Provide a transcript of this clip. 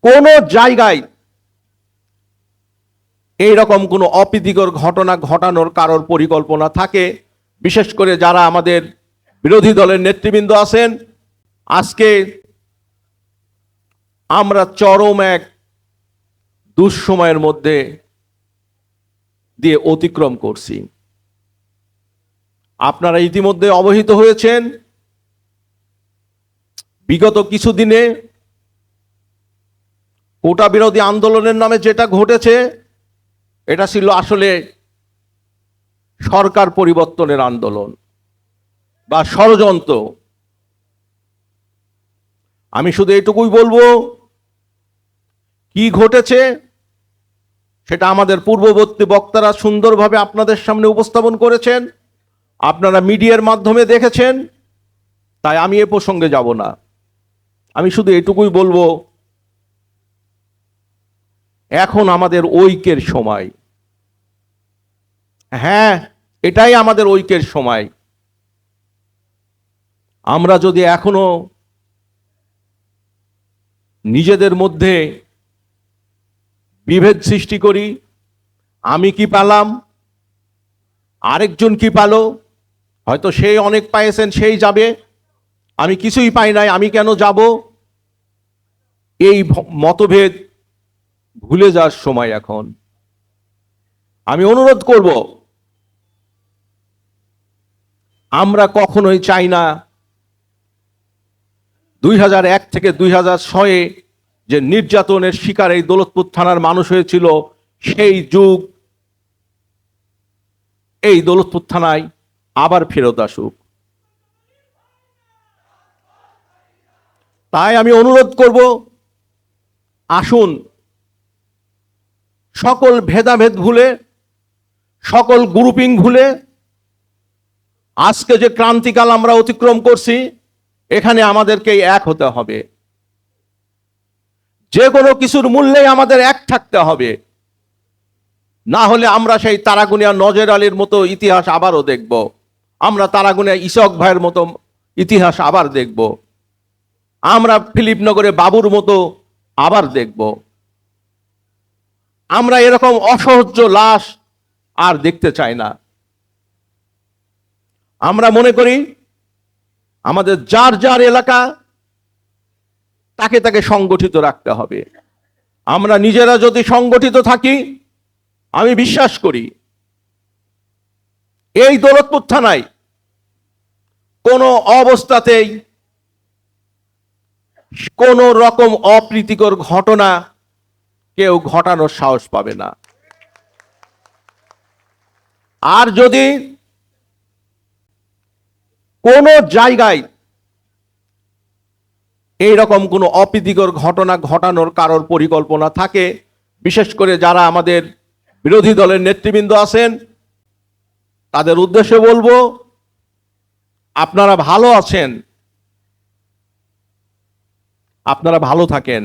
কোনো জায়গায় এইরকম কোনো অপ্রীতিকর ঘটনা ঘটানোর কারোর পরিকল্পনা থাকে, বিশেষ করে যারা আমাদের বিরোধী দলের নেতৃবৃন্দ আছেন, আজকে আমরা চরম এক দুঃসময়ের মধ্যে দিয়ে অতিক্রম করছি। আপনারা ইতিমধ্যে অবহিত হয়েছেন, বিগত কিছুদিনে কোটা বিরোধী আন্দোলনের নামে যেটা ঘটেছে, এটা ছিল আসলে সরকার পরিবর্তনের আন্দোলন বা ষড়যন্ত্র। আমি শুধু এটুকুই বলবো, কি ঘটেছে সেটা আমাদের পূর্ববর্তী বক্তারা সুন্দরভাবে আপনাদের সামনে উপস্থাপন করেছেন, আপনারা মিডিয়ার মাধ্যমে দেখেছেন, তাই আমি এ প্রসঙ্গে যাব না। আমি শুধু এটুকুই বলবো, এখন আমাদের ঐক্যের সময়। হ্যাঁ, এটাই আমাদের ঐক্যের সময়। আমরা যদি এখনো নিজেদের মধ্যে বিভেদ সৃষ্টি করি, আমি কি পেলাম, আরেকজন কি পেল, হয়তো সেই অনেক পাইছেন সেই যাবে, আমি কিছুই পাই নাই আমি কেন যাব, এই মতভেদ ভুলে যাওয়ার সময় এখন। আমি অনুরোধ করব, আমরা কখনোই চাই না 2001 থেকে 2006 যে নির্যাতনের শিকার এই দৌলতপুর থানার মানুষ হয়েছিল, সেই যুগ এই দৌলতপুর থানায় আবার ফেরত আসুক। তাই আমি অনুরোধ করব, আসুন সকল ভেদাভেদ ভুলে, সকল গ্রুপিং ভুলে, আজকে যে ক্রান্তিকাল আমরা অতিক্রম করছি, এখানে আমাদেরকে এক হতে হবে। যে কোনো কিছুর মূল্যে আমাদের এক থাকতে হবে, না হলে আমরা সেই তারাগুনিয়া নজর আলীর মতো ইতিহাস আবারও দেখব, আমরা তারাগুনিয়া ইসক ভাইয়ের মতো ইতিহাস আবার দেখব, আমরা ফিলিপনগরে বাবুর মতো আবার দেখব। আমরা এরকম অসহ্য লাশ আর দেখতে চাই না। আমরা মনে করি আমাদের যার যার এলাকা তাকে তাকে সংগঠিত রাখতে হবে। আমরা নিজেরা যদি সংগঠিত থাকি, আমি বিশ্বাস করি এই দৌলতপুর থানায় কোনো অবস্থাতেই কোন রকম অপ্রীতিকর ঘটনা কেউ ঘটানোর সাহস পাবে না। আর যদি কোন জায়গায় এইরকম কোনো অপ্রীতিকর ঘটনা ঘটানোর কারোর পরিকল্পনা থাকে, বিশেষ করে যারা আমাদের বিরোধী দলের নেতৃবৃন্দ আছেন, তাদের উদ্দেশ্যে বলবো, আপনারা ভালো আছেন, আপনারা ভালো থাকেন।